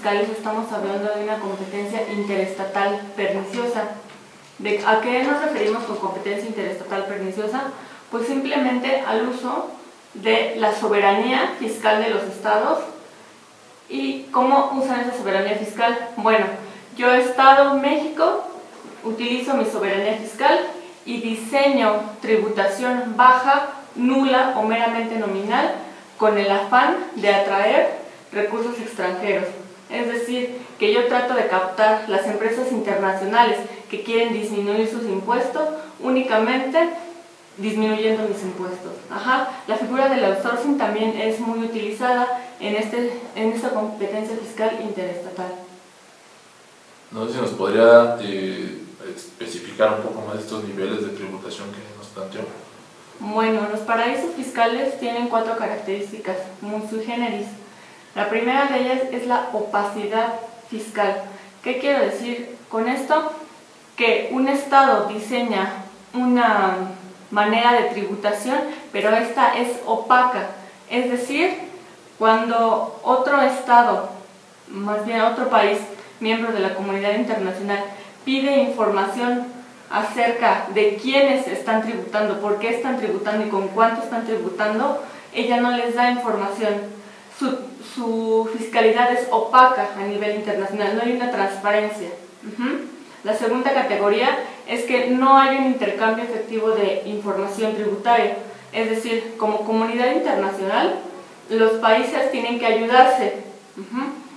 fiscales estamos hablando de una competencia interestatal perniciosa. ¿A qué nos referimos con competencia interestatal perniciosa? Pues simplemente al uso de la soberanía fiscal de los estados. ¿Y cómo usan esa soberanía fiscal? Bueno, yo, Estado México, utilizo mi soberanía fiscal y diseño tributación baja, nula o meramente nominal con el afán de atraer recursos extranjeros. Es decir, que yo trato de captar las empresas internacionales que quieren disminuir sus impuestos únicamente disminuyendo mis impuestos. La figura del outsourcing también es muy utilizada en esta competencia fiscal interestatal. No sé si nos podría especificar un poco más estos niveles de tributación que nos planteó. Bueno, los paraísos fiscales tienen 4 características muy sui generis. La primera de ellas es la opacidad fiscal. ¿Qué quiero decir con esto? Que un estado diseña una manera de tributación, pero esta es opaca. Es decir, cuando otro estado, más bien otro país, miembro de la comunidad internacional, pide información acerca de quiénes están tributando, por qué están tributando y con cuánto están tributando, ella no les da información. Su fiscalidad es opaca a nivel internacional, no hay una transparencia. La segunda categoría es que no hay un intercambio efectivo de información tributaria, es decir, como comunidad internacional, los países tienen que ayudarse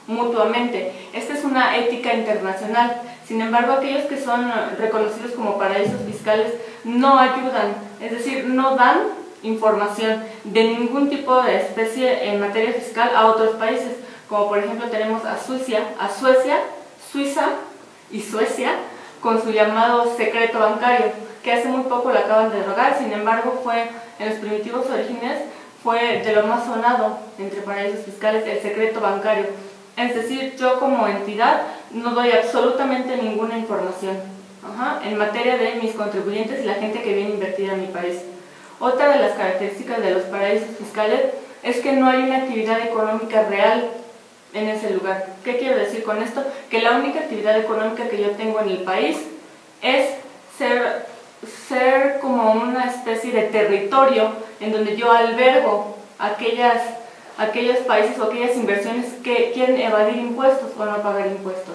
mutuamente. Esta es una ética internacional. Sin embargo, aquellos que son reconocidos como paraísos fiscales no ayudan, es decir, no dan información de ningún tipo de especie en materia fiscal a otros países, como por ejemplo tenemos a Suiza y Suecia con su llamado secreto bancario, que hace muy poco lo acaban de derogar. Sin embargo, en los primitivos orígenes fue de lo más sonado entre paraísos fiscales el secreto bancario. Es decir, yo como entidad no doy absolutamente ninguna información en materia de mis contribuyentes y la gente que viene a invertir en mi país. Otra de las características de los paraísos fiscales es que no hay una actividad económica real en ese lugar. ¿Qué quiero decir con esto? Que la única actividad económica que yo tengo en el país es ser como una especie de territorio en donde yo albergo aquellos países o aquellas inversiones que quieren evadir impuestos o no pagar impuestos.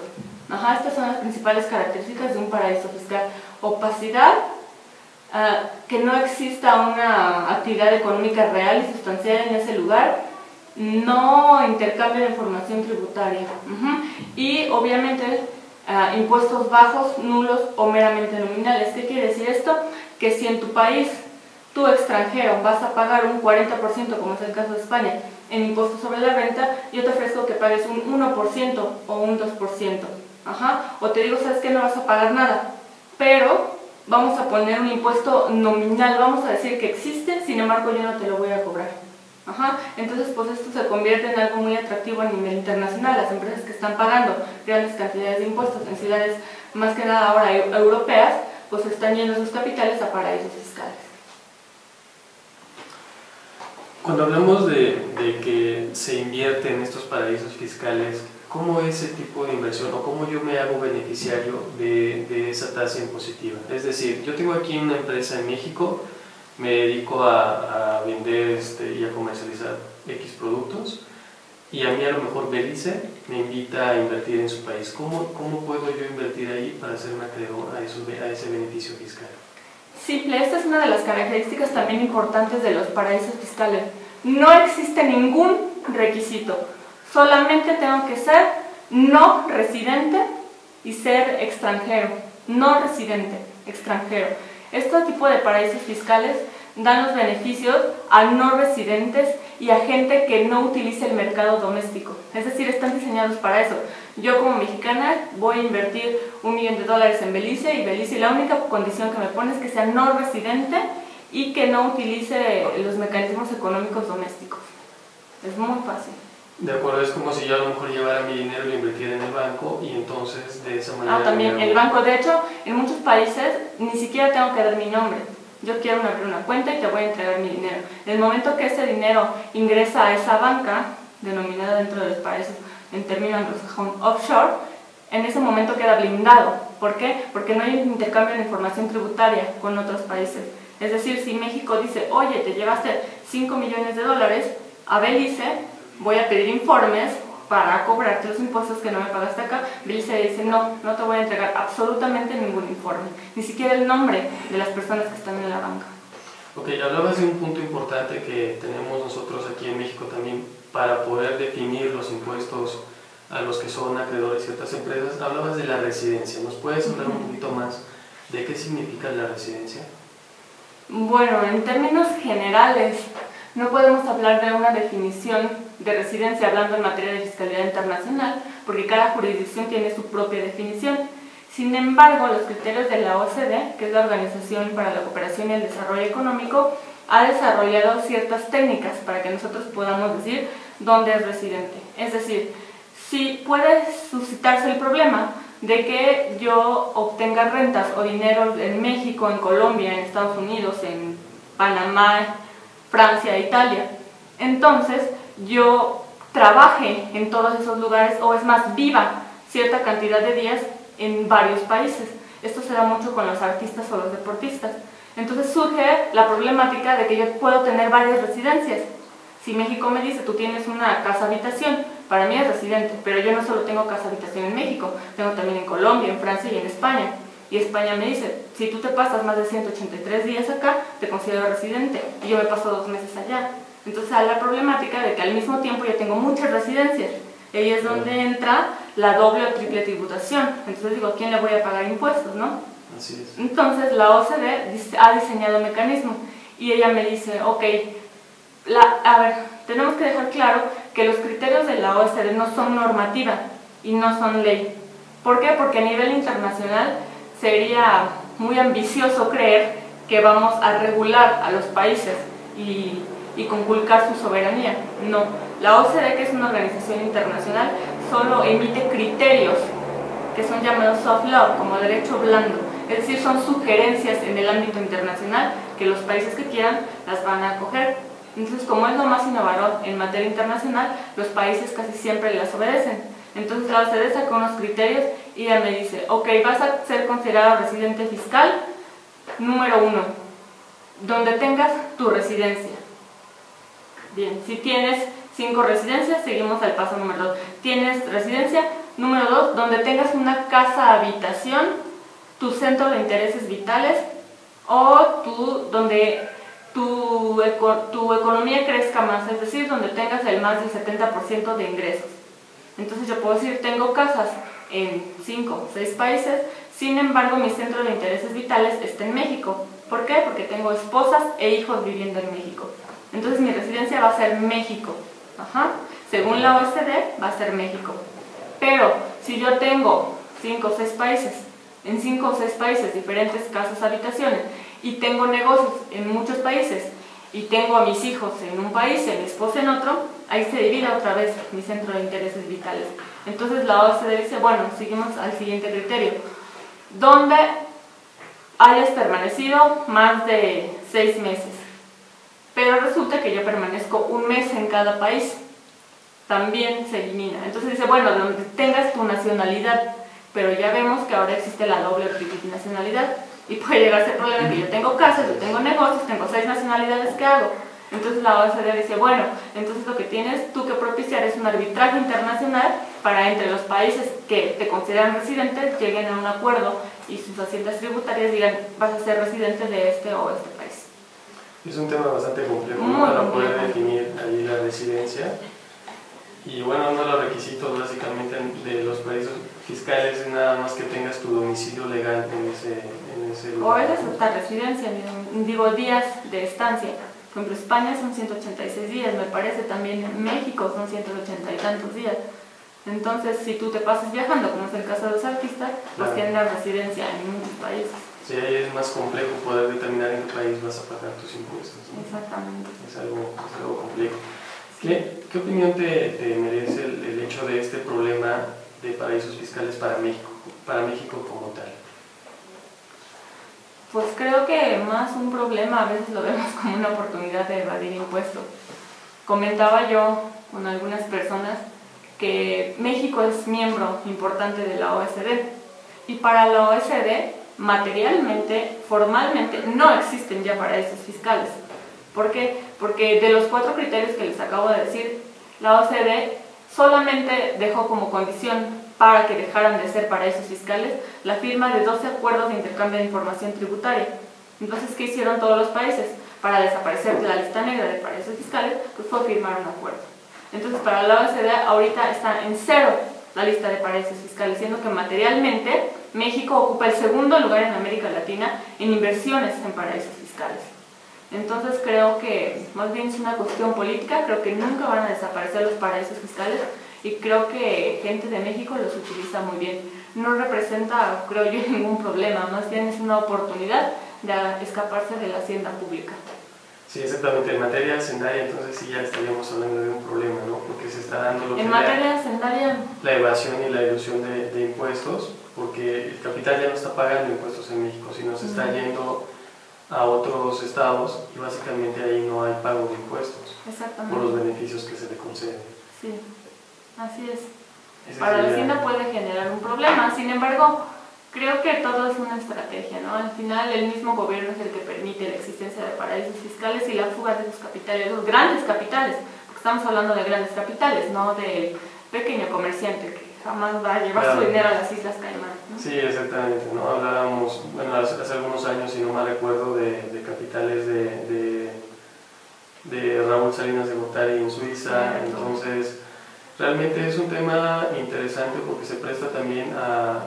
Estas son las principales características de un paraíso fiscal. Opacidad, que no exista una actividad económica real y sustancial en ese lugar, no intercambio de información tributaria y obviamente impuestos bajos, nulos o meramente nominales. ¿Qué quiere decir esto? Que si en tu país, tú extranjero, vas a pagar un 40%, como es el caso de España, en impuestos sobre la renta, yo te ofrezco que pagues un 1% o un 2%. O te digo, ¿sabes qué? No vas a pagar nada, pero vamos a poner un impuesto nominal, vamos a decir que existe, sin embargo yo no te lo voy a cobrar. Entonces pues esto se convierte en algo muy atractivo a nivel internacional. Las empresas que están pagando grandes cantidades de impuestos en ciudades más que nada ahora europeas, pues están yendo sus capitales a paraísos fiscales. Cuando hablamos de que se invierte en estos paraísos fiscales, ¿cómo es ese tipo de inversión o cómo yo me hago beneficiario de esa tasa impositiva? Es decir, yo tengo aquí una empresa en México, me dedico a vender y a comercializar X productos y a mí a lo mejor Belice me invita a invertir en su país. ¿Cómo puedo yo invertir ahí para hacerme acreedor a ese beneficio fiscal? Simple, esta es una de las características también importantes de los paraísos fiscales. No existe ningún requisito. Solamente tengo que ser no residente y ser extranjero. No residente, extranjero. Este tipo de paraísos fiscales dan los beneficios a no residentes y a gente que no utilice el mercado doméstico. Es decir, están diseñados para eso. Yo como mexicana voy a invertir $1 millón en Belice y la única condición que me pone es que sea no residente y que no utilice los mecanismos económicos domésticos. Es muy fácil. De acuerdo, es como si yo a lo mejor llevara mi dinero y lo invirtiera en el banco y entonces de esa manera... también el banco, de hecho, en muchos países ni siquiera tengo que dar mi nombre. Yo quiero abrir una cuenta y te voy a entregar mi dinero. En el momento que ese dinero ingresa a esa banca, denominada dentro de los paraísos en término anglosajón offshore, en ese momento queda blindado. ¿Por qué? Porque no hay un intercambio de información tributaria con otros países. Es decir, si México dice, oye, te llevaste 5 millones de dólares a Belice, voy a pedir informes para cobrarte los impuestos que no me pagaste acá, Belice dice, no te voy a entregar absolutamente ningún informe, ni siquiera el nombre de las personas que están en la banca. Ok, hablabas de un punto importante que tenemos nosotros aquí en México también para poder definir los impuestos a los que son acreedores ciertas empresas. Hablabas de la residencia. ¿Nos puedes hablar un poquito más de qué significa la residencia? Bueno, en términos generales, no podemos hablar de una definición de residencia hablando en materia de fiscalidad internacional, porque cada jurisdicción tiene su propia definición. Sin embargo, los criterios de la OCDE, que es la Organización para la Cooperación y el Desarrollo Económico, ha desarrollado ciertas técnicas para que nosotros podamos decir dónde es residente. Es decir, si puede suscitarse el problema de que yo obtenga rentas o dinero en México, en Colombia, en Estados Unidos, en Panamá, Francia, Italia, entonces yo trabaje en todos esos lugares, o es más, viva cierta cantidad de días en varios países. Esto se da mucho con los artistas o los deportistas. Entonces surge la problemática de que yo puedo tener varias residencias. Si México me dice, tú tienes una casa-habitación, para mí es residente, pero yo no solo tengo casa-habitación en México, tengo también en Colombia, en Francia y en España. Y España me dice, si tú te pasas más de 183 días acá, te considero residente, y yo me paso 2 meses allá. Entonces hay la problemática de que al mismo tiempo yo tengo muchas residencias. Ahí es donde entra la doble o triple tributación. Entonces digo, ¿a quién le voy a pagar impuestos, no? Así es. Entonces la OCDE ha diseñado mecanismos, y ella me dice, ok, a ver, tenemos que dejar claro que los criterios de la OCDE no son normativa y no son ley. ¿Por qué? Porque a nivel internacional sería muy ambicioso creer que vamos a regular a los países y conculcar su soberanía. No, la OCDE, que es una organización internacional, solo emite criterios que son llamados soft law, como derecho blando. Es decir, son sugerencias en el ámbito internacional que los países que quieran las van a acoger. Entonces, como es lo más innovador en materia internacional, los países casi siempre las obedecen. Entonces la OCDE sacó unos criterios y ella me dice, ok, vas a ser considerado residente fiscal, número 1, donde tengas tu residencia. Bien, si tienes 5 residencias, seguimos al paso número 2. Tienes residencia, número 2, donde tengas una casa-habitación, tu centro de intereses vitales, o donde tu economía crezca más, es decir, donde tengas el más del 70% de ingresos. Entonces yo puedo decir, tengo casas en 5 o 6 países, sin embargo mi centro de intereses vitales está en México. ¿Por qué? Porque tengo esposas e hijos viviendo en México. Entonces mi residencia va a ser México. Según la OCDE va a ser México. Pero si yo tengo 5 o 6 países, en 5 o 6 países diferentes casas, habitaciones, y tengo negocios en muchos países, y tengo a mis hijos en un país y a mi esposa en otro, ahí se divide otra vez mi centro de intereses vitales. Entonces la OCDE dice, bueno, seguimos al siguiente criterio, donde hayas permanecido más de 6 meses, pero resulta que yo permanezco 1 mes en cada país, también se elimina. Entonces dice, bueno, donde tengas tu nacionalidad, pero ya vemos que ahora existe la doble o triple nacionalidad, y puede llegar a ser problema que yo tengo casas, yo tengo negocios, tengo 6 nacionalidades, ¿qué hago? Entonces la OCDE dice, bueno, entonces lo que tienes tú que propiciar es un arbitraje internacional para entre los países que te consideran residentes lleguen a un acuerdo y sus haciendas tributarias digan, vas a ser residente de este o este país. Es un tema bastante complejo, ¿no? Para poder definir ahí la residencia. Y bueno, uno de los requisitos básicamente de los paraísos fiscales es nada más que tengas tu domicilio legal en ese lugar. O es aceptar residencia, digo, días de estancia. Por ejemplo, España son 186 días, me parece, también en México son 180 y tantos días. Entonces, si tú te pasas viajando, como es el caso de los artistas, pues tienen la residencia en muchos países. Sí, ahí es más complejo poder determinar en qué país vas a pagar tus impuestos, ¿no? Exactamente. Es algo complejo. ¿Qué opinión te merece el hecho de este problema de paraísos fiscales para México como tal? Pues creo que más un problema, a veces lo vemos como una oportunidad de evadir impuestos. Comentaba yo con algunas personas que México es miembro importante de la OECD y para la OECD materialmente, formalmente, no existen ya paraísos fiscales. ¿Por qué? Porque de los 4 criterios que les acabo de decir, la OECD solamente dejó como condición para que dejaran de ser paraísos fiscales la firma de 12 acuerdos de intercambio de información tributaria. Entonces, ¿qué hicieron todos los países? Para desaparecer de la lista negra de paraísos fiscales, pues fue firmar un acuerdo. Entonces, para la OECD ahorita está en 0 la lista de paraísos fiscales, siendo que materialmente México ocupa el 2º lugar en América Latina en inversiones en paraísos fiscales. Entonces creo que más bien es una cuestión política, creo que nunca van a desaparecer los paraísos fiscales y creo que gente de México los utiliza muy bien. No representa, creo yo, ningún problema, más bien es una oportunidad de escaparse de la hacienda pública. Sí, exactamente. En materia hacendaria, entonces sí ya estaríamos hablando de un problema, ¿no? Porque se está dando lo que en materia hacendaria, la evasión y la ilusión de impuestos, porque el capital ya no está pagando impuestos en México, sino se está yendo a otros estados y básicamente ahí no hay pago de impuestos por los beneficios que se le conceden. Sí, así es. Para la hacienda puede generar un problema, sin embargo, creo que todo es una estrategia, ¿no? Al final el mismo gobierno es el que permite la existencia de paraísos fiscales y la fuga de los capitales, los grandes capitales, porque estamos hablando de grandes capitales, no del pequeño comerciante que jamás va a llevar su dinero a las Islas Caimán, ¿no? Sí, exactamente, ¿no? Hablábamos, bueno, hace algunos años, si no mal recuerdo, de capitales de Raúl Salinas de Gortari en Suiza. Entonces realmente es un tema interesante porque se presta también a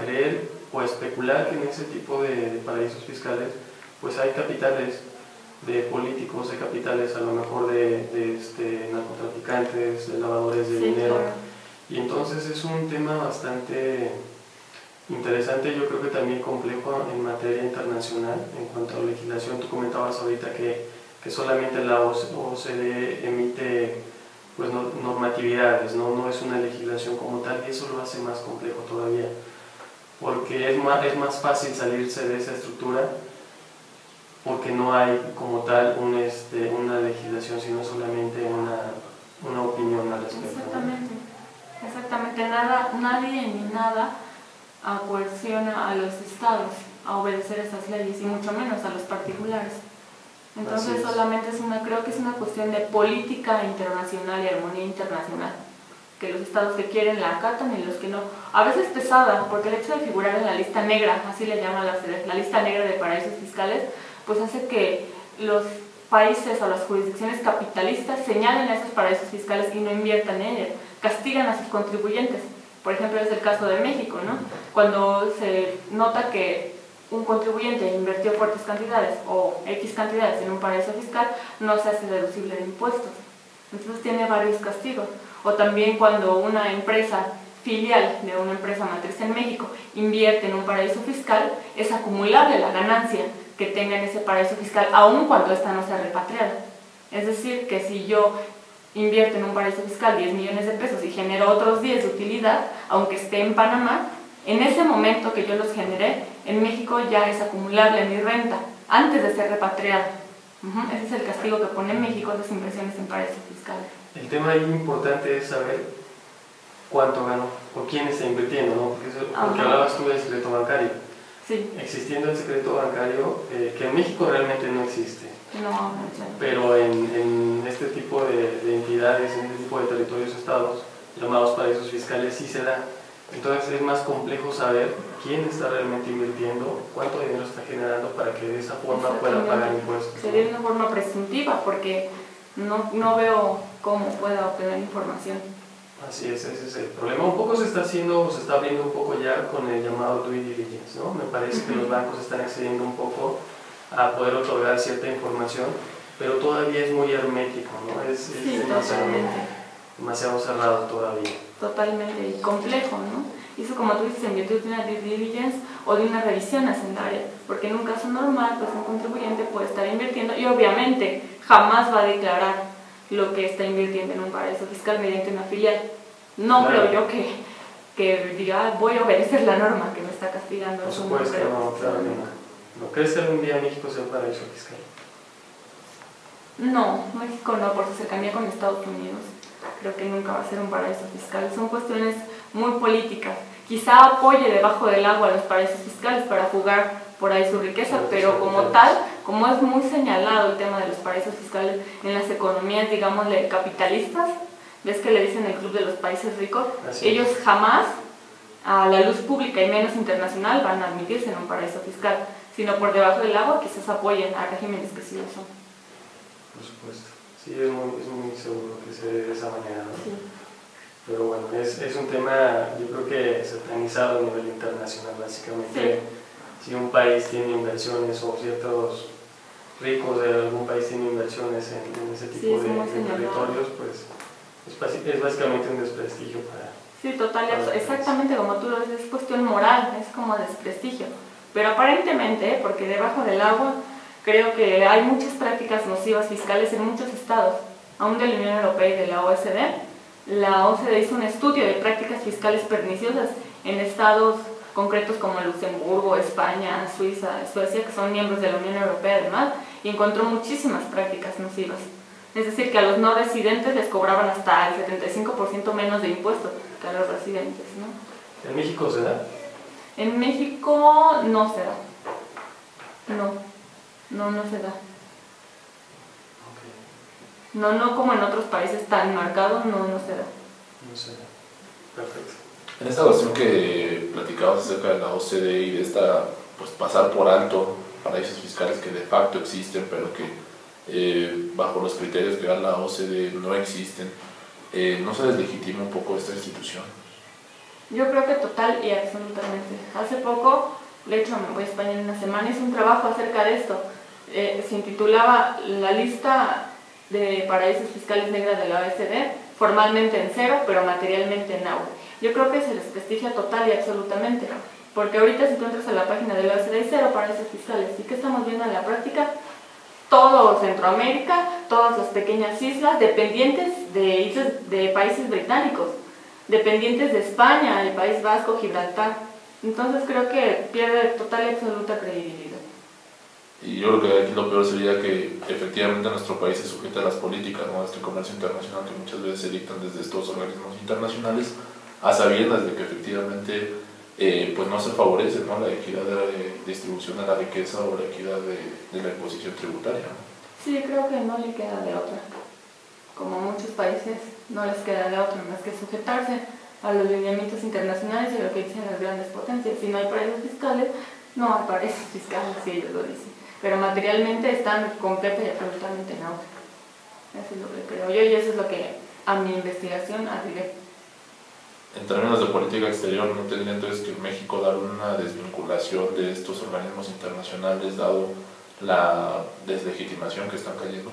creer o a especular que en ese tipo de paraísos fiscales pues hay capitales de políticos, hay capitales a lo mejor de narcotraficantes, de lavadores de dinero. Claro. Y entonces es un tema bastante interesante, yo creo que también complejo en materia internacional en cuanto a legislación. Tú comentabas ahorita que solamente la OCDE emite pues normatividades, no es una legislación como tal, y eso lo hace más complejo todavía, porque es más fácil salirse de esa estructura porque no hay como tal una legislación, sino solamente una opinión al respecto. Exactamente. Exactamente, nadie ni nada coerciona a los estados a obedecer esas leyes y mucho menos a los particulares. Entonces solamente creo que es una cuestión de política internacional y armonía internacional, que los estados que quieren la acatan y los que no. A veces pesada, porque el hecho de figurar en la lista negra, así le llaman la lista negra de paraísos fiscales, pues hace que los países o las jurisdicciones capitalistas señalen a esos paraísos fiscales y no inviertan en ellos, castigan a sus contribuyentes. Por ejemplo, es el caso de México, ¿no? Cuando se nota que un contribuyente invirtió fuertes cantidades o X cantidades en un paraíso fiscal, no se hace deducible de impuestos. Entonces tiene varios castigos. O también cuando una empresa filial de una empresa matriz en México invierte en un paraíso fiscal, es acumulable la ganancia que tenga en ese paraíso fiscal, aun cuando ésta no sea repatriada. Es decir, que si yo invierto en un paraíso fiscal 10 millones de pesos y genero otros 10 de utilidad, aunque esté en Panamá, en ese momento que yo los generé, en México ya es acumulable mi renta, antes de ser repatriada. Ese es el castigo que pone México a las inversiones en paraísos fiscales. El tema ahí importante es saber cuánto ganó, o quién está invirtiendo, ¿no? Porque hablabas tú del secreto bancario. Sí. Existiendo el secreto bancario, que en México realmente no existe. No. Pero en este tipo de entidades, en este tipo de territorios estados, llamados paraísos fiscales, sí se da. Entonces es más complejo saber quién está realmente invirtiendo, cuánto dinero está generando para que de esa forma pueda pagar impuestos. Sería de una forma presuntiva, porque no veo cómo pueda obtener información. Así es, ese es el problema. Un poco se está abriendo un poco ya con el llamado due diligence, ¿no? Me parece que los bancos están accediendo un poco a poder otorgar cierta información, pero todavía es muy hermético, ¿no? Es demasiado cerrado todavía. Totalmente, y complejo, ¿no? Y eso, como tú dices, en virtud de una due diligence o de una revisión hacendaria, porque en un caso normal, pues un contribuyente puede estar invirtiendo y obviamente jamás va a declarar lo que está invirtiendo en un paraíso fiscal mediante una filial. No creo yo que diga, voy a obedecer la norma que me está castigando. Por supuesto, no, claro que no. ¿No crees que algún día México sea un paraíso fiscal? No, México no, por su cercanía con Estados Unidos. creo que nunca va a ser un paraíso fiscal. Son cuestiones muy políticas. Quizá apoye debajo del agua a los paraísos fiscales para fugar por ahí su riqueza, pero como tal, como es muy señalado el tema de los paraísos fiscales en las economías, digámosle, capitalistas, ves que le dicen el club de los países ricos, ellos jamás a la luz pública y menos internacional van a admitirse en un paraíso fiscal, sino por debajo del agua quizás apoyen a regímenes que sí lo son. Por supuesto, sí, es muy seguro que se dé de esa manera, ¿no? Sí. Pero bueno, es un tema, yo creo que satanizado a nivel internacional, básicamente. Sí. Si un país tiene inversiones o ciertos ricos de algún país tienen inversiones en ese tipo de territorios, pues es básicamente un desprestigio para... Sí, total, exactamente como tú lo dices, es cuestión moral, es como desprestigio. Pero aparentemente, porque debajo del agua creo que hay muchas prácticas nocivas fiscales en muchos estados, aún de la Unión Europea y de la OCDE. La OCDE hizo un estudio de prácticas fiscales perniciosas en estados concretos como Luxemburgo, España, Suiza, Suecia, que son miembros de la Unión Europea además, y encontró muchísimas prácticas nocivas. Es decir, que a los no residentes les cobraban hasta el 75% menos de impuestos que a los residentes, ¿no? ¿En México se da? En México no se da. No se da. No como en otros países tan marcados, no se da. No se da. Perfecto. En esta cuestión que platicabas acerca de la OCDE y de esta, pues pasar por alto paraísos fiscales que de facto existen, pero que bajo los criterios que da la OCDE no existen, ¿no se deslegitima un poco esta institución? Yo creo que total y absolutamente. Hace poco, de hecho me voy a España en una semana, hice un trabajo acerca de esto. Se intitulaba La lista de paraísos fiscales negras de la OECD, formalmente en cero, pero materialmente en agua. Yo creo que se desprestigia total y absolutamente, porque ahorita si tú entras a la página de la OECD hay cero paraísos fiscales. ¿Y qué estamos viendo en la práctica? Todo Centroamérica, todas las pequeñas islas, dependientes de países británicos, dependientes de España, el País Vasco, Gibraltar. Entonces creo que pierde total y absoluta credibilidad. Y yo creo que aquí lo peor sería que efectivamente nuestro país se sujeta a las políticas, ¿no?, de este comercio internacional que muchas veces se dictan desde estos organismos internacionales, a sabiendas de que efectivamente pues no se favorece, ¿no?, la equidad de distribución de la riqueza o la equidad de la imposición tributaria, ¿no? Sí, creo que no le queda de otra. Como muchos países no les queda de otra más que sujetarse a los lineamientos internacionales y a lo que dicen las grandes potencias. Si no hay paraísos fiscales, no hay paraísos fiscales, si ellos lo dicen. Pero materialmente están completa y absolutamente en agua. Eso es lo que creo yo y eso es lo que a mi investigación arribé. En términos de política exterior, ¿no tendría entonces que México dar una desvinculación de estos organismos internacionales dado la deslegitimación que están cayendo?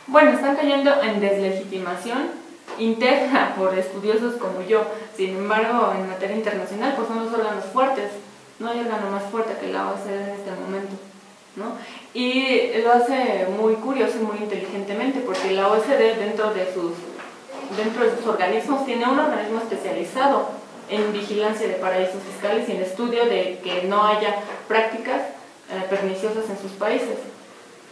Bueno, están cayendo en deslegitimación interna por estudiosos como yo. Sin embargo, en materia internacional pues son los órganos fuertes. No hay órgano más fuerte que la OCDE en este momento, ¿no? Y lo hace muy curioso y muy inteligentemente porque la OCDE dentro de sus organismos tiene un organismo especializado en vigilancia de paraísos fiscales y en estudio de que no haya prácticas perniciosas en sus países.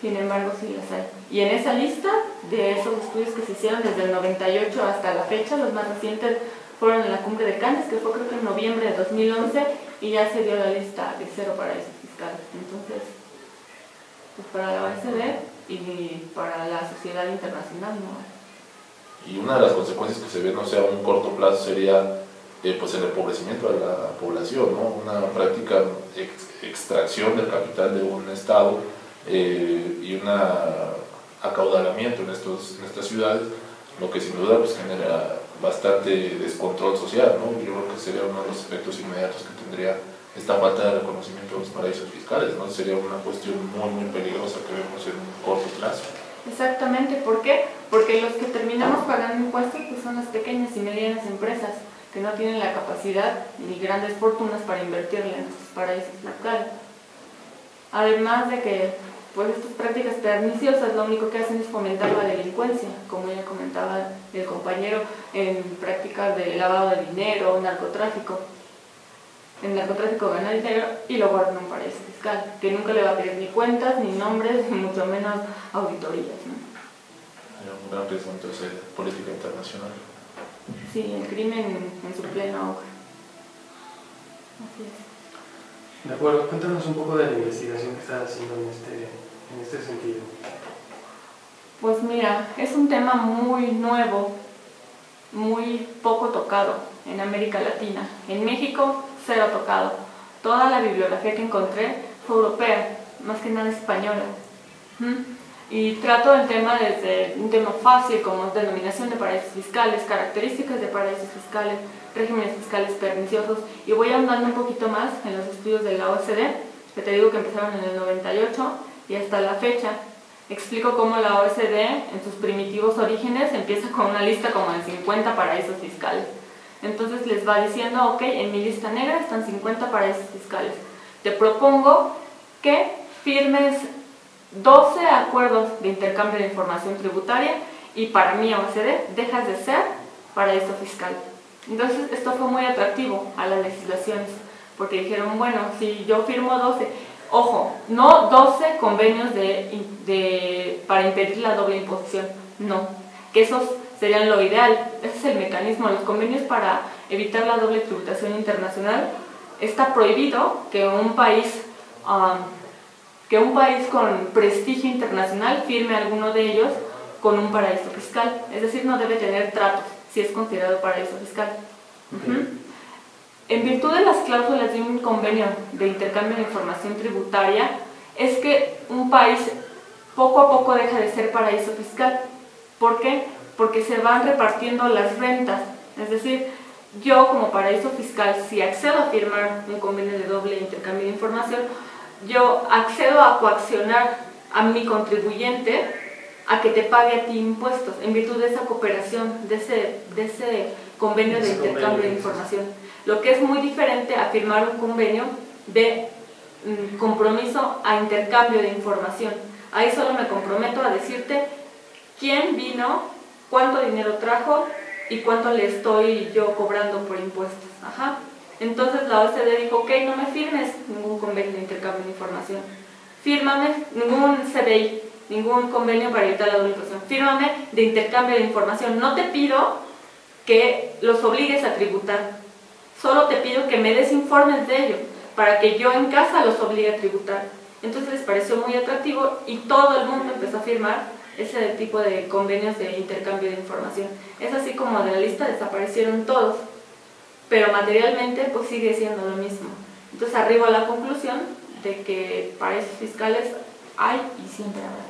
Sin embargo, sí las hay. Y en esa lista de esos estudios que se hicieron desde el 98 hasta la fecha, los más recientes fueron en la Cumbre de Cannes, que fue creo que en noviembre de 2011, y ya se dio la lista de cero paraísos fiscales. Entonces, pues para la OECD y para la sociedad internacional no hay. Y una de las consecuencias que se ve, no sé, a un corto plazo sería pues el empobrecimiento de la población, ¿no? Una práctica extracción del capital de un estado y un acaudalamiento en estas ciudades, lo que sin duda pues genera bastante descontrol social, ¿no? Yo creo que sería uno de los efectos inmediatos que tendría esta falta de reconocimiento de los paraísos fiscales, ¿no? Sería una cuestión muy, muy peligrosa que vemos en un corto plazo. Exactamente, ¿por qué? Porque los que terminamos pagando impuestos pues son las pequeñas y medianas empresas que no tienen la capacidad ni grandes fortunas para invertirle en estos paraísos fiscales. Además de que pues estas prácticas perniciosas lo único que hacen es fomentar la delincuencia, como ya comentaba el compañero, en prácticas de lavado de dinero, narcotráfico. El narcotráfico gana dinero y lo guarda en un paraíso fiscal, que nunca le va a pedir ni cuentas, ni nombres, ni mucho menos auditorías, ¿no? Un gran riesgo entonces de política internacional. Sí, el crimen en su pleno auge. Así es. De acuerdo, cuéntanos un poco de la investigación que estás haciendo en este sentido. Pues mira, es un tema muy nuevo, muy poco tocado en América Latina. En México, cero tocado. Toda la bibliografía que encontré fue europea, más que nada española. Y trato el tema desde un tema fácil como denominación de paraísos fiscales, características de paraísos fiscales, regímenes fiscales perniciosos, y voy ahondando un poquito más en los estudios de la OCDE, que te digo que empezaron en el 98 y hasta la fecha. Explico cómo la OCDE en sus primitivos orígenes empieza con una lista como de 50 paraísos fiscales. Entonces les va diciendo, ok, en mi lista negra están 50 paraísos fiscales. Te propongo que firmes 12 acuerdos de intercambio de información tributaria y para mí OCDE dejas de ser paraíso fiscal. Entonces esto fue muy atractivo a las legislaciones, porque dijeron, bueno, si yo firmo 12, ojo, no 12 convenios para impedir la doble imposición, no, que esos serían lo ideal, ese es el mecanismo. Los convenios para evitar la doble tributación internacional, está prohibido que un país con prestigio internacional firme alguno de ellos con un paraíso fiscal, es decir, no debe tener tratos si es considerado paraíso fiscal. En virtud de las cláusulas de un convenio de intercambio de información tributaria, es que un país poco a poco deja de ser paraíso fiscal. ¿Por qué? Porque se van repartiendo las rentas. Es decir, yo como paraíso fiscal, si accedo a firmar un convenio de doble intercambio de información, yo accedo a coaccionar a mi contribuyente a que te pague a ti impuestos en virtud de esa cooperación, de ese convenio de intercambio de información. Lo que es muy diferente a firmar un convenio de compromiso a intercambio de información. Ahí solo me comprometo a decirte quién vino, cuánto dinero trajo y cuánto le estoy yo cobrando por impuestos. Entonces la OCDE dijo, ok, no me firmes ningún convenio de intercambio de información, fírmame ningún CDI, ningún convenio para evitar la doble imposición, fírmame de intercambio de información, no te pido que los obligues a tributar, solo te pido que me des informes de ello, para que yo en casa los obligue a tributar. Entonces les pareció muy atractivo y todo el mundo empezó a firmar ese tipo de convenios de intercambio de información. Es así como de la lista desaparecieron todos, pero materialmente pues sigue siendo lo mismo. Entonces arribo a la conclusión de que paraísos fiscales hay y siempre habrá.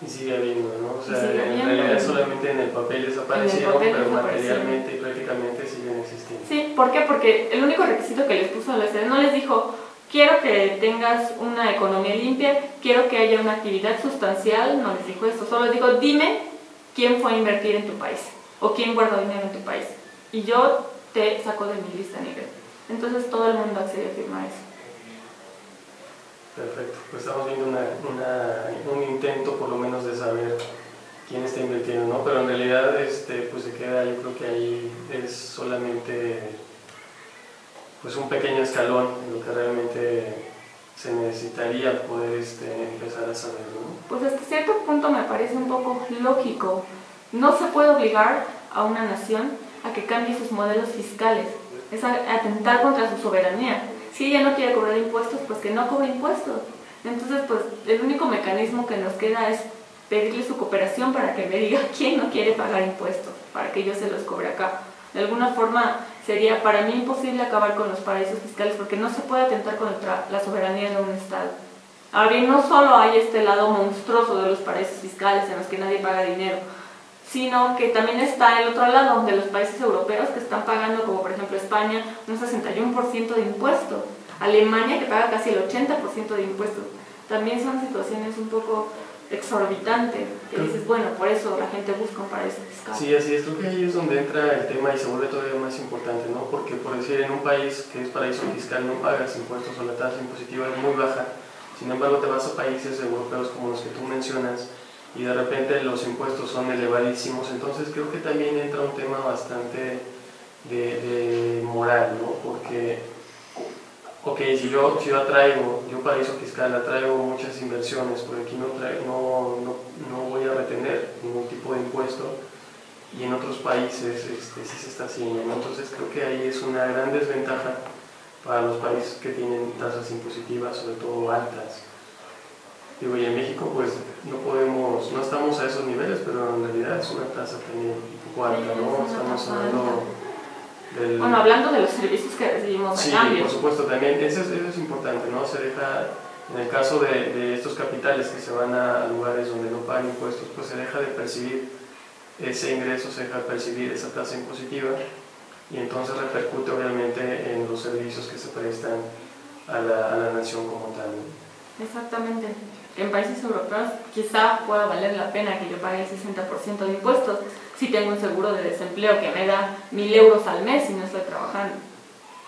Y sigue habiendo, ¿no? O sea, en realidad solamente en el papel desaparecieron, pero materialmente y prácticamente siguen existiendo. Sí, ¿por qué? Porque el único requisito que les puso la OCDE no les dijo, quiero que tengas una economía limpia, quiero que haya una actividad sustancial, no les dijo eso, solo les dijo, dime quién fue a invertir en tu país, o quién guardó dinero en tu país, y yo te saco de mi lista negra. Entonces todo el mundo accedió a firmar eso. Perfecto, pues estamos viendo un intento por lo menos de saber quién está invirtiendo, ¿no? Pero en realidad pues se queda, yo creo que ahí es solamente pues un pequeño escalón en lo que realmente se necesitaría poder empezar a saber, ¿no? Pues hasta cierto punto me parece un poco lógico. No se puede obligar a una nación a que cambie sus modelos fiscales, es atentar contra su soberanía. Si ella no quiere cobrar impuestos, pues que no cobre impuestos. Entonces, pues el único mecanismo que nos queda es pedirle su cooperación para que me diga quién no quiere pagar impuestos, para que yo se los cobre acá. De alguna forma sería para mí imposible acabar con los paraísos fiscales porque no se puede atentar contra la soberanía de un Estado. Ahora bien, no solo hay este lado monstruoso de los paraísos fiscales en los que nadie paga dinero, sino que también está el otro lado de los países europeos que están pagando, como por ejemplo España, un 61% de impuestos, Alemania que paga casi el 80% de impuestos. También son situaciones un poco exorbitantes, que dices, bueno, por eso la gente busca un paraíso fiscal. Sí, así es, creo que ahí es donde entra el tema y se vuelve todavía más importante, ¿no? Porque por decir, en un país que es paraíso fiscal no pagas impuestos o la tasa impositiva es muy baja, sin embargo te vas a países europeos como los que tú mencionas y de repente los impuestos son elevadísimos, entonces creo que también entra un tema bastante de moral, ¿no? Porque ok, si yo atraigo, yo paraíso fiscal, atraigo muchas inversiones, porque aquí no voy a retener ningún tipo de impuesto, y en otros países sí se está haciendo, ¿no? Entonces creo que ahí es una gran desventaja para los países que tienen tasas impositivas, sobre todo altas. Digo, y en México pues no estamos a esos niveles, pero en realidad es una tasa también un poco alta, ¿no? Estamos hablando del... Bueno, hablando de los servicios que recibimos sí, a cambio. por supuesto, también eso es importante, ¿no? Se deja, en el caso de estos capitales que se van a lugares donde no pagan impuestos, pues se deja de percibir ese ingreso, se deja de percibir esa tasa impositiva, y entonces repercute obviamente en los servicios que se prestan a la nación como tal. Exactamente. En países europeos quizá pueda valer la pena que yo pague el 60% de impuestos si tengo un seguro de desempleo que me da 1.000 euros al mes y no estoy trabajando.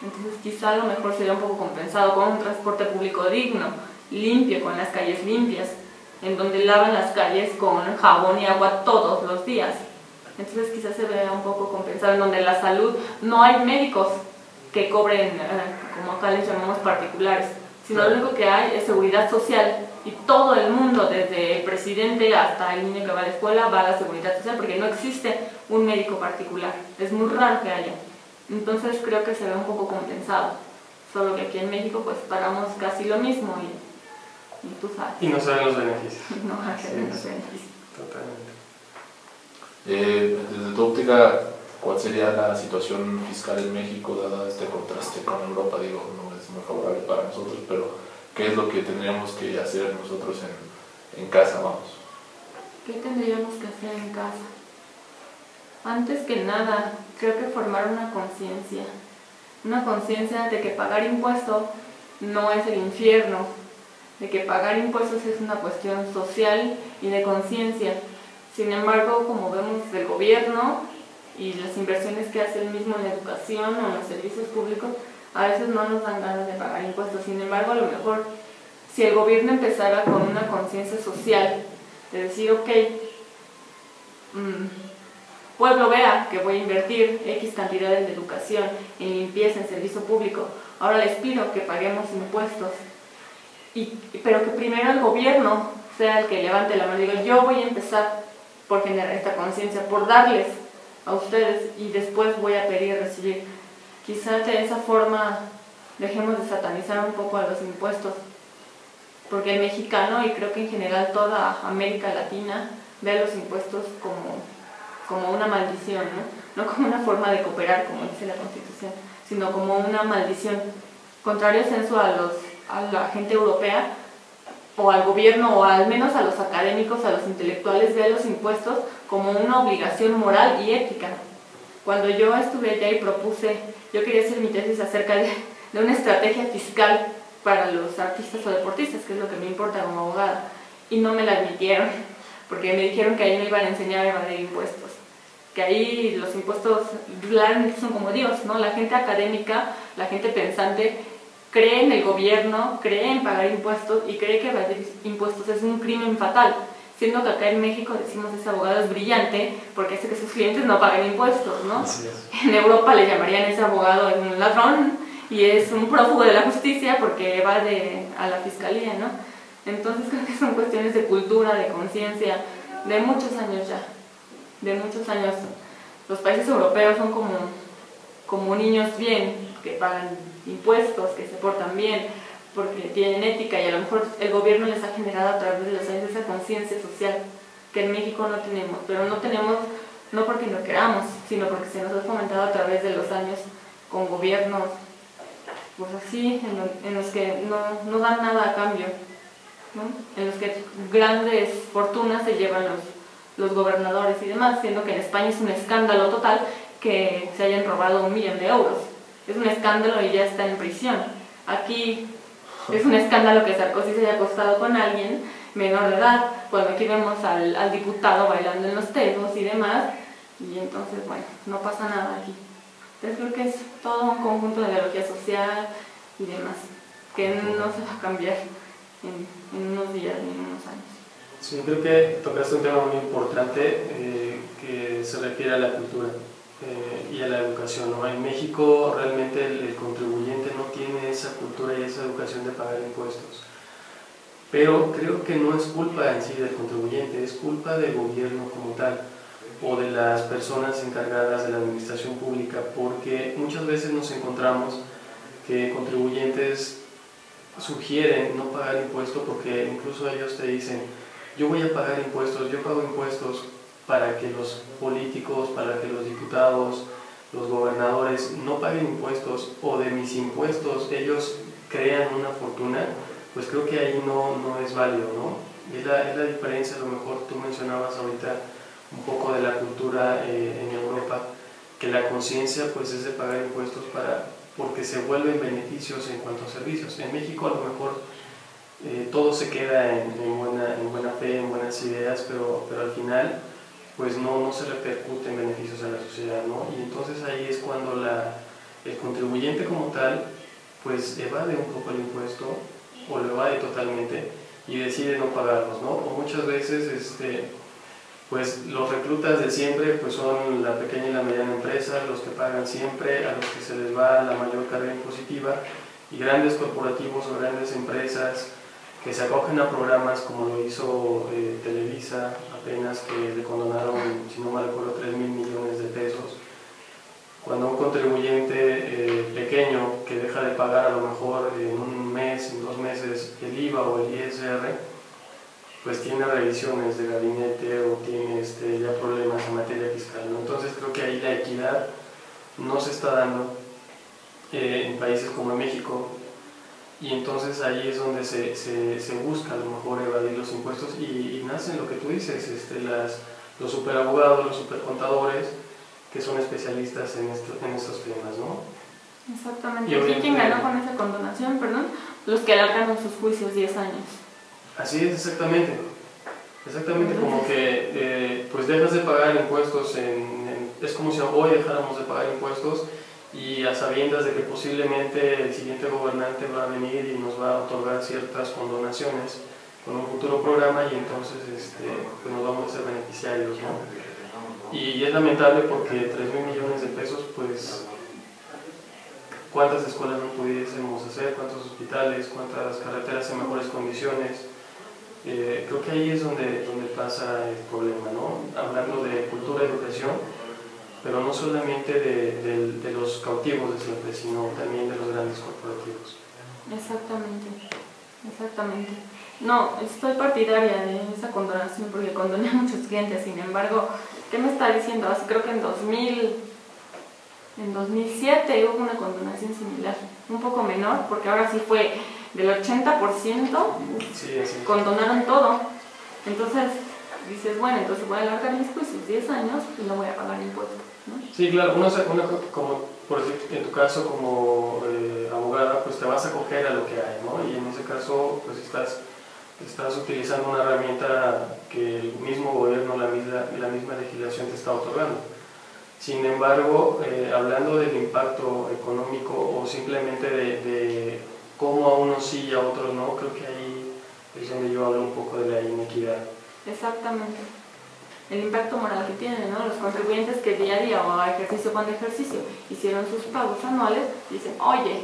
Entonces quizá a lo mejor sería un poco compensado con un transporte público digno, limpio, con las calles limpias, en donde lavan las calles con jabón y agua todos los días. Entonces quizás se vea un poco compensado, en donde la salud, no hay médicos que cobren, como acá les llamamos particulares, sino lo único que hay es seguridad social, y todo el mundo, desde el presidente hasta el niño que va a la escuela, va a la seguridad social, porque no existe un médico particular, es muy raro que haya. Entonces creo que se ve un poco compensado, solo que aquí en México pues pagamos casi lo mismo y tú sabes. Y no saben los beneficios. No saben los beneficios. Totalmente. Desde tu óptica, ¿cuál sería la situación fiscal en México dada este contraste con Europa? Digo, no es muy favorable para nosotros, pero ¿qué es lo que tendríamos que hacer nosotros en casa, vamos? ¿Qué tendríamos que hacer en casa? Antes que nada, creo que formar una conciencia de que pagar impuestos no es el infierno, de que pagar impuestos es una cuestión social y de conciencia. Sin embargo, como vemos del gobierno y las inversiones que hace el mismo en la educación o en los servicios públicos, a veces no nos dan ganas de pagar impuestos. Sin embargo, a lo mejor, si el gobierno empezara con una conciencia social, de decir, ok, pueblo vea que voy a invertir X cantidades de educación, en limpieza, en servicio público, ahora les pido que paguemos impuestos, pero que primero el gobierno sea el que levante la mano y diga, yo voy a empezar por generar esta conciencia, por darles a ustedes, y después voy a pedir y recibir. Quizás de esa forma dejemos de satanizar un poco a los impuestos, porque el mexicano, y creo que en general toda América Latina, ve a los impuestos como una maldición, ¿no? No como una forma de cooperar, como dice la Constitución, sino como una maldición. Contrario censo a la gente europea, o al gobierno, o al menos a los académicos, a los intelectuales, ve a los impuestos como una obligación moral y ética. Cuando yo estuve allá y propuse, yo quería hacer mi tesis acerca de una estrategia fiscal para los artistas o deportistas, que es lo que me importa como abogada, y no me la admitieron, porque me dijeron que ahí me iban a enseñar a evadir impuestos, que ahí los impuestos realmente son como Dios, ¿no? La gente académica, la gente pensante, cree en el gobierno, cree en pagar impuestos y cree que evadir impuestos es un crimen fatal, siendo que acá en México decimos ese abogado es brillante porque hace que sus clientes no paguen impuestos, ¿no? En Europa le llamarían a ese abogado un ladrón y es un prófugo de la justicia porque evade a la fiscalía, ¿no? Entonces creo que son cuestiones de cultura, de conciencia, de muchos años ya, de muchos años. Los países europeos son como niños bien, que pagan impuestos, que se portan bien, porque tienen ética, y a lo mejor el gobierno les ha generado a través de los años esa conciencia social que en México no tenemos, pero no tenemos no porque no queramos, sino porque se nos ha fomentado a través de los años con gobiernos pues así, en los que no dan nada a cambio, ¿no? En los que grandes fortunas se llevan los gobernadores y demás, siendo que en España es un escándalo total que se hayan robado 1 millón de euros. Es un escándalo y ya está en prisión. Aquí es un escándalo que Sarkozy se haya acostado con alguien menor de edad, cuando aquí vemos al diputado bailando en los tegos y demás, y entonces, bueno, no pasa nada aquí. Entonces creo que es todo un conjunto de ideología social y demás, que no se va a cambiar en unos días ni en unos años. Sí, creo que tocaste un tema muy importante que se refiere a la cultura. y a la educación, ¿no? En México realmente el contribuyente no tiene esa cultura y esa educación de pagar impuestos. Pero creo que no es culpa en sí del contribuyente, es culpa del gobierno como tal o de las personas encargadas de la administración pública, porque muchas veces nos encontramos que contribuyentes sugieren no pagar impuestos porque incluso ellos te dicen: yo voy a pagar impuestos, yo pago impuestos para que los políticos, para que los diputados, los gobernadores no paguen impuestos, o de mis impuestos ellos crean una fortuna. Pues creo que ahí no es válido, ¿no? Es la diferencia. A lo mejor tú mencionabas ahorita un poco de la cultura en Europa, que la conciencia pues es de pagar impuestos porque se vuelven beneficios en cuanto a servicios. En México a lo mejor todo se queda en buena fe, en buenas ideas, pero al final pues no se repercute en beneficios a la sociedad, ¿no? Y entonces ahí es cuando el contribuyente como tal pues evade un poco el impuesto, o lo evade totalmente y decide no pagarlos, ¿no? O muchas veces pues los reclutas de siempre pues son la pequeña y la mediana empresa, los que pagan siempre, a los que se les va la mayor carga impositiva, y grandes corporativos o grandes empresas que se acogen a programas como lo hizo Televisa apenas, que le condonaron, si no mal recuerdo, 3.000 millones de pesos. Cuando un contribuyente pequeño que deja de pagar a lo mejor en un mes, en 2 meses el IVA o el ISR, pues tiene revisiones de gabinete o tiene ya problemas en materia fiscal, ¿no? Entonces creo que ahí la equidad no se está dando en países como México, y entonces ahí es donde se busca a lo mejor evadir los impuestos y nacen lo que tú dices, los superabogados, los supercontadores, que son especialistas en estos temas, ¿no? Exactamente. Y aquí quien ganó con esa condonación, los que alargaron sus juicios 10 años. Así es, exactamente. Exactamente, como que pues dejas de pagar impuestos, es como si hoy dejáramos de pagar impuestos, y a sabiendas de que posiblemente el siguiente gobernante va a venir y nos va a otorgar ciertas condonaciones con un futuro programa, y entonces pues nos vamos a ser beneficiarios, ¿no? Y es lamentable porque 3.000 millones de pesos, pues cuántas escuelas no pudiésemos hacer, cuántos hospitales, cuántas carreteras en mejores condiciones. Creo que ahí es donde pasa el problema, ¿no? Hablando de cultura y educación, pero no solamente de los cautivos de siempre, sino también de los grandes corporativos. Exactamente. No, estoy partidaria de esa condonación porque condoné a muchos clientes. Sin embargo, ¿qué me está diciendo? Así creo que en 2007 hubo una condonación similar, un poco menor, porque ahora sí fue del 80%, condonaron todo. Entonces dices, bueno, entonces voy a alargar mis juicios 10 años y no voy a pagar impuestos, ¿no? Sí, claro, como por decir, en tu caso como abogada, pues te vas a acoger a lo que hay, ¿no? Y en ese caso, pues estás utilizando una herramienta que el mismo gobierno, la misma legislación te está otorgando. Sin embargo, hablando del impacto económico o simplemente de cómo a unos sí y a otros no, creo que ahí es donde yo hablo un poco de la inequidad. Exactamente. El impacto moral que tiene, ¿no? Los contribuyentes que día a día o ejercicio con ejercicio hicieron sus pagos anuales, dicen, oye,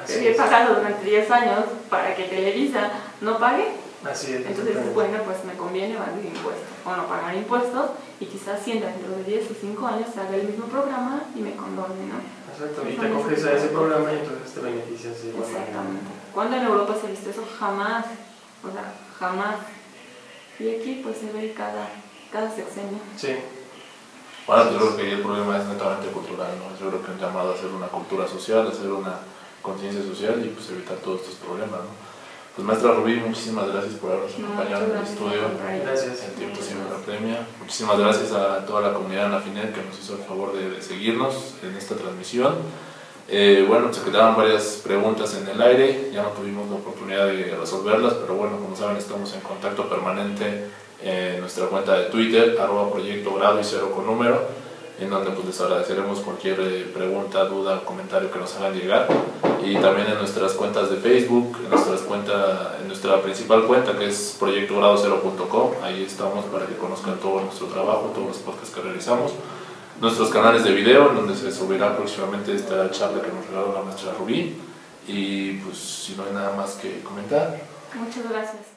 yo he pagado durante 10 años para que Televisa no pague. Así es. Entonces, bueno, pues me conviene evadir impuestos o no pagar impuestos, y quizás si dentro de 10 o 5 años se haga el mismo programa y me condone, ¿no? Exacto, y te acoges a ese programa y entonces te beneficias. Exactamente. ¿Cuándo en Europa se ha visto eso? Jamás. O sea, jamás. Y aquí pues se ve cada sexenio. Sí. Bueno, yo creo que el problema es netamente cultural, ¿no? Yo creo que han llamado a hacer una cultura social, a hacer una conciencia social y pues evitar todos estos problemas, ¿no? Pues maestra Rubí, muchísimas gracias por habernos acompañado en el estudio. Gracias. El tiempo siempre apremia. Muchísimas gracias a toda la comunidad en la FINED que nos hizo el favor de seguirnos en esta transmisión. Bueno, se quedaban varias preguntas en el aire, ya no tuvimos la oportunidad de resolverlas, pero bueno, como saben, estamos en contacto permanente en nuestra cuenta de Twitter, @proyecto grado y 0 con número, en donde pues les agradeceremos cualquier pregunta, duda, comentario que nos hagan llegar, y también en nuestras cuentas de Facebook, en nuestra principal cuenta, que es proyectogrado0.com. Ahí estamos para que conozcan todo nuestro trabajo, todos los podcasts que realizamos. nuestros canales de video, en donde se subirá próximamente esta charla que nos regaló la maestra Rubí. Y pues si no hay nada más que comentar. Muchas gracias.